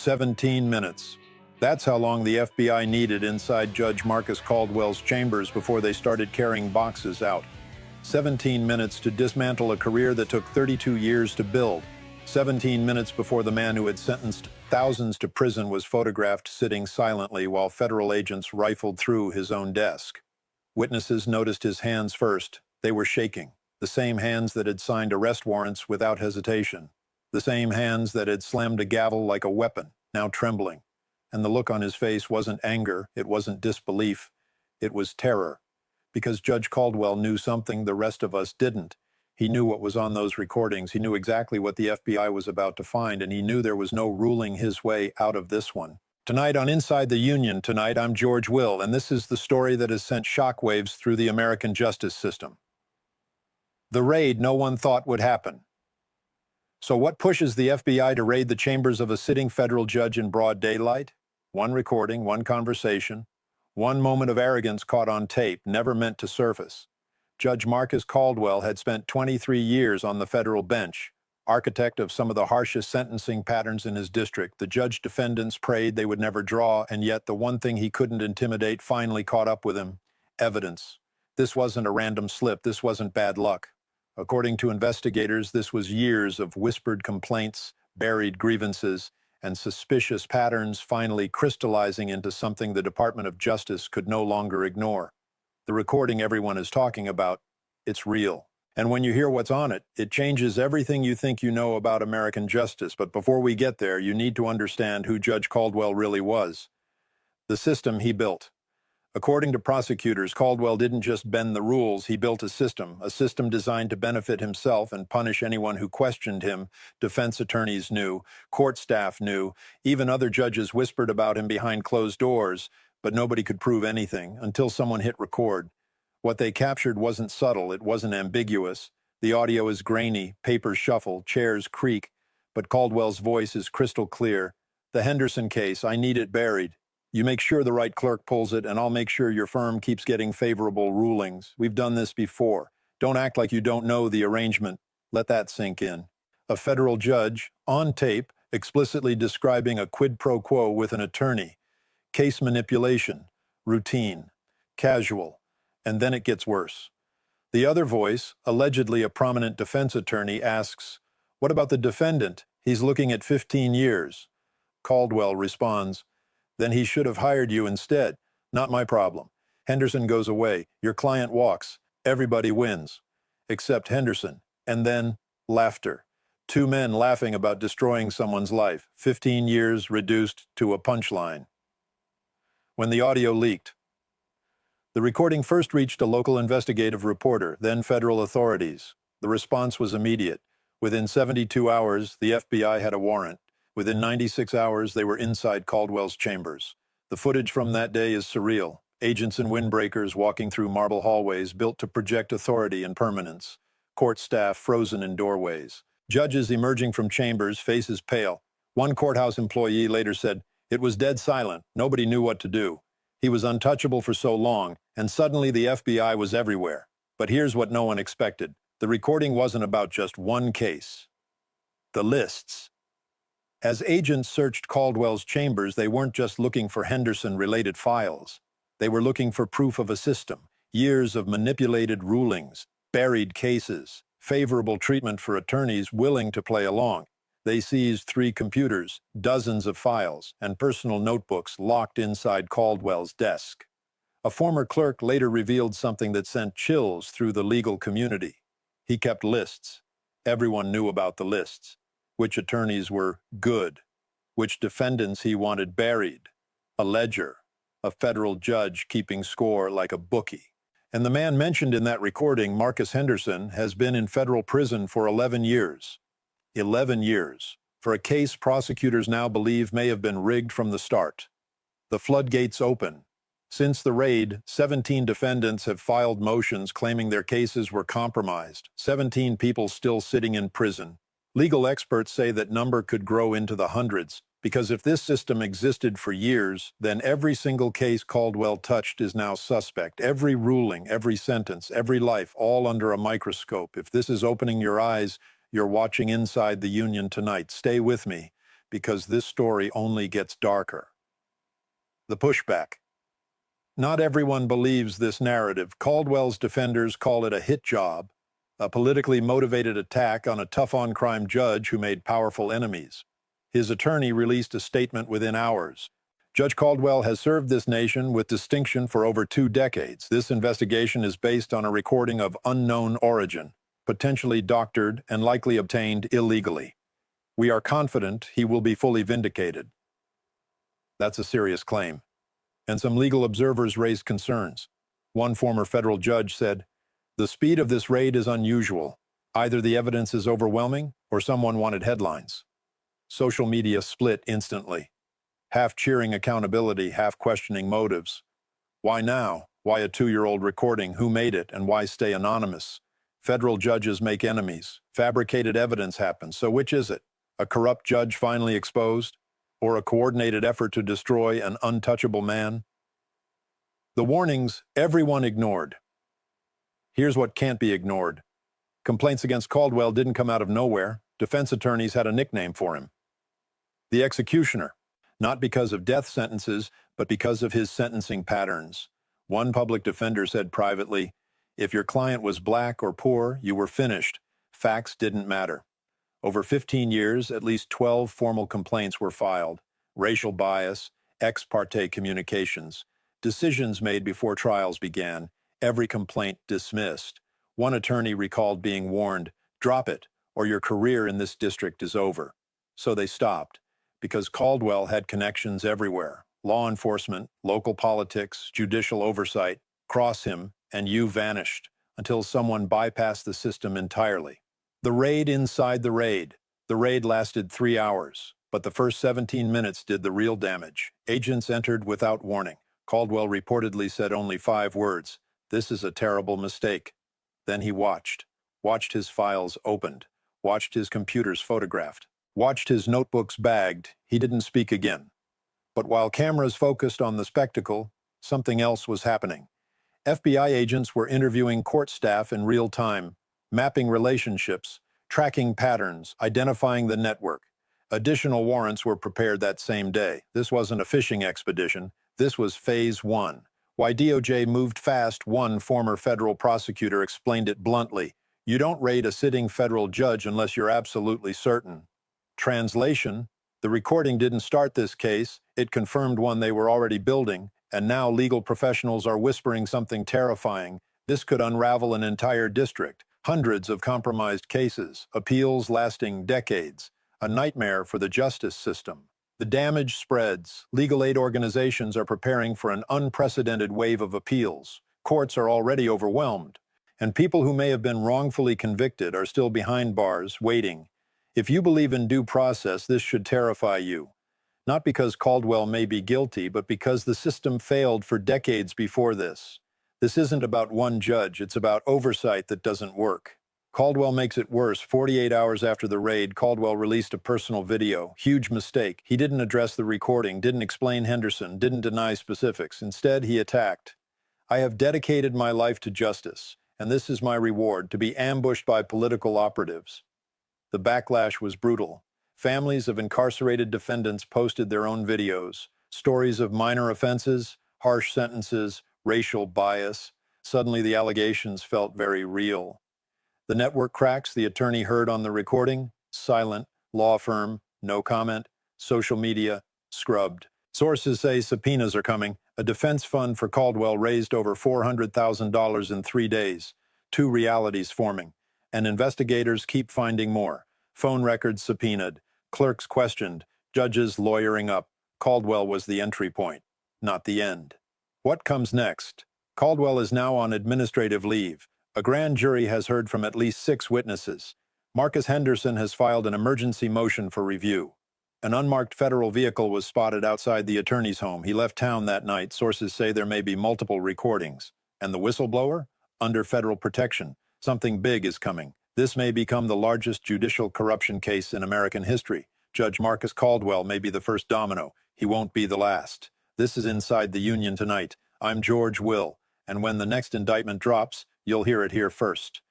17 minutes. That's how long the FBI needed inside Judge Marcus Caldwell's chambers before they started carrying boxes out. 17 minutes to dismantle a career that took 32 years to build. 17 minutes before the man who had sentenced thousands to prison was photographed sitting silently while federal agents rifled through his own desk. Witnesses noticed his hands first. They were shaking. The same hands that had signed arrest warrants without hesitation. The same hands that had slammed a gavel like a weapon, now trembling. And the look on his face wasn't anger, it wasn't disbelief, it was terror. Because Judge Caldwell knew something the rest of us didn't. He knew what was on those recordings, he knew exactly what the FBI was about to find, and he knew there was no ruling his way out of this one. Tonight on Inside the Union Tonight, I'm George Will, and this is the story that has sent shockwaves through the American justice system. The raid no one thought would happen. So what pushes the FBI to raid the chambers of a sitting federal judge in broad daylight? One recording, one conversation, one moment of arrogance caught on tape, never meant to surface. Judge Marcus Caldwell had spent 23 years on the federal bench, architect of some of the harshest sentencing patterns in his district. The judge-defendants prayed they would never draw, and yet the one thing he couldn't intimidate finally caught up with him: evidence. This wasn't a random slip, this wasn't bad luck. According to investigators, this was years of whispered complaints, buried grievances, and suspicious patterns finally crystallizing into something the Department of Justice could no longer ignore. The recording everyone is talking about, it's real. And when you hear what's on it, it changes everything you think you know about American justice. But before we get there, you need to understand who Judge Caldwell really was. The system he built. According to prosecutors, Caldwell didn't just bend the rules, he built a system designed to benefit himself and punish anyone who questioned him. Defense attorneys knew, court staff knew, even other judges whispered about him behind closed doors, but nobody could prove anything until someone hit record. What they captured wasn't subtle, it wasn't ambiguous. The audio is grainy, papers shuffle, chairs creak, but Caldwell's voice is crystal clear. The Henderson case, I need it buried. You make sure the right clerk pulls it, and I'll make sure your firm keeps getting favorable rulings. We've done this before. Don't act like you don't know the arrangement. Let that sink in. A federal judge, on tape, explicitly describing a quid pro quo with an attorney. Case manipulation, routine, casual, and then it gets worse. The other voice, allegedly a prominent defense attorney, asks, "What about the defendant? He's looking at 15 years. Caldwell responds, "Then he should have hired you instead. Not my problem." Henderson goes away. Your client walks. Everybody wins. Except Henderson. And then, laughter. Two men laughing about destroying someone's life. 15 years reduced to a punchline. When the audio leaked. The recording first reached a local investigative reporter, then federal authorities. The response was immediate. Within 72 hours, the FBI had a warrant. Within 96 hours, they were inside Caldwell's chambers. The footage from that day is surreal. Agents in windbreakers walking through marble hallways built to project authority and permanence. Court staff frozen in doorways. Judges emerging from chambers, faces pale. One courthouse employee later said, "It was dead silent. Nobody knew what to do." He was untouchable for so long, and suddenly the FBI was everywhere. But here's what no one expected. The recording wasn't about just one case. The lists. As agents searched Caldwell's chambers, they weren't just looking for Henderson-related files. They were looking for proof of a system, years of manipulated rulings, buried cases, favorable treatment for attorneys willing to play along. They seized 3 computers, dozens of files, and personal notebooks locked inside Caldwell's desk. A former clerk later revealed something that sent chills through the legal community. He kept lists. Everyone knew about the lists. Which attorneys were good, which defendants he wanted buried, a ledger, a federal judge keeping score like a bookie. And the man mentioned in that recording, Marcus Henderson, has been in federal prison for 11 years. 11 years, for a case prosecutors now believe may have been rigged from the start. The floodgates open. Since the raid, 17 defendants have filed motions claiming their cases were compromised, 17 people still sitting in prison. Legal experts say that number could grow into the hundreds, because if this system existed for years, then every single case Caldwell touched is now suspect. Every ruling, every sentence, every life, all under a microscope. If this is opening your eyes, you're watching Inside the Union Tonight. Stay with me. because this story only gets darker. The pushback. Not everyone believes this narrative. Caldwell's defenders call it a hit job, a politically motivated attack on a tough-on-crime judge who made powerful enemies. His attorney released a statement within hours. Judge Caldwell has served this nation with distinction for over 2 decades. This investigation is based on a recording of unknown origin, potentially doctored and likely obtained illegally. We are confident he will be fully vindicated. That's a serious claim. And some legal observers raised concerns. One former federal judge said, "The speed of this raid is unusual. Either the evidence is overwhelming or someone wanted headlines." Social media split instantly. Half cheering accountability, half questioning motives. Why now? Why a 2-year-old recording? Who made it? And why stay anonymous? Federal judges make enemies. Fabricated evidence happens. So which is it? A corrupt judge finally exposed? Or a coordinated effort to destroy an untouchable man? The warnings everyone ignored. Here's what can't be ignored. Complaints against Caldwell didn't come out of nowhere. Defense attorneys had a nickname for him. The executioner. Not because of death sentences, but because of his sentencing patterns. One public defender said privately, "If your client was black or poor, you were finished. Facts didn't matter." Over 15 years, at least 12 formal complaints were filed. Racial bias, ex parte communications, decisions made before trials began, every complaint dismissed. One attorney recalled being warned, "Drop it, or your career in this district is over." So they stopped, because Caldwell had connections everywhere. Law enforcement, local politics, judicial oversight. Cross him, and you vanished, until someone bypassed the system entirely. The raid inside the raid. The raid lasted 3 hours, but the first 17 minutes did the real damage. Agents entered without warning. Caldwell reportedly said only 5 words, "This is a terrible mistake." Then he watched his files opened, watched his computers photographed, watched his notebooks bagged. He didn't speak again. But while cameras focused on the spectacle, something else was happening. FBI agents were interviewing court staff in real time, mapping relationships, tracking patterns, identifying the network. Additional warrants were prepared that same day. This wasn't a fishing expedition. This was phase 1. Why DOJ moved fast, one former federal prosecutor explained it bluntly. You don't raid a sitting federal judge unless you're absolutely certain. Translation: the recording didn't start this case, it confirmed one they were already building, and now legal professionals are whispering something terrifying. This could unravel an entire district, hundreds of compromised cases, appeals lasting decades, a nightmare for the justice system. The damage spreads. Legal aid organizations are preparing for an unprecedented wave of appeals. Courts are already overwhelmed, and people who may have been wrongfully convicted are still behind bars, waiting. If you believe in due process, this should terrify you. Not because Caldwell may be guilty, but because the system failed for decades before this. This isn't about one judge, it's about oversight that doesn't work. Caldwell makes it worse. 48 hours after the raid, Caldwell released a personal video. Huge mistake. He didn't address the recording, didn't explain Henderson, didn't deny specifics. Instead, he attacked. "I have dedicated my life to justice, and this is my reward, to be ambushed by political operatives." The backlash was brutal. Families of incarcerated defendants posted their own videos, stories of minor offenses, harsh sentences, racial bias. Suddenly, the allegations felt very real. The network cracks the attorney heard on the recording, silent. Law firm, no comment. Social media, scrubbed. Sources say subpoenas are coming. A defense fund for Caldwell raised over $400,000 in 3 days. 2 realities forming. And investigators keep finding more. Phone records subpoenaed, clerks questioned, judges lawyering up. Caldwell was the entry point, not the end. What comes next? Caldwell is now on administrative leave. A grand jury has heard from at least 6 witnesses. Marcus Henderson has filed an emergency motion for review. An unmarked federal vehicle was spotted outside the attorney's home. He left town that night. Sources say there may be multiple recordings. And the whistleblower? Under federal protection. Something big is coming. This may become the largest judicial corruption case in American history. Judge Marcus Caldwell may be the first domino. He won't be the last. This is Inside the Union Tonight. I'm George Will, and when the next indictment drops, you'll hear it here first.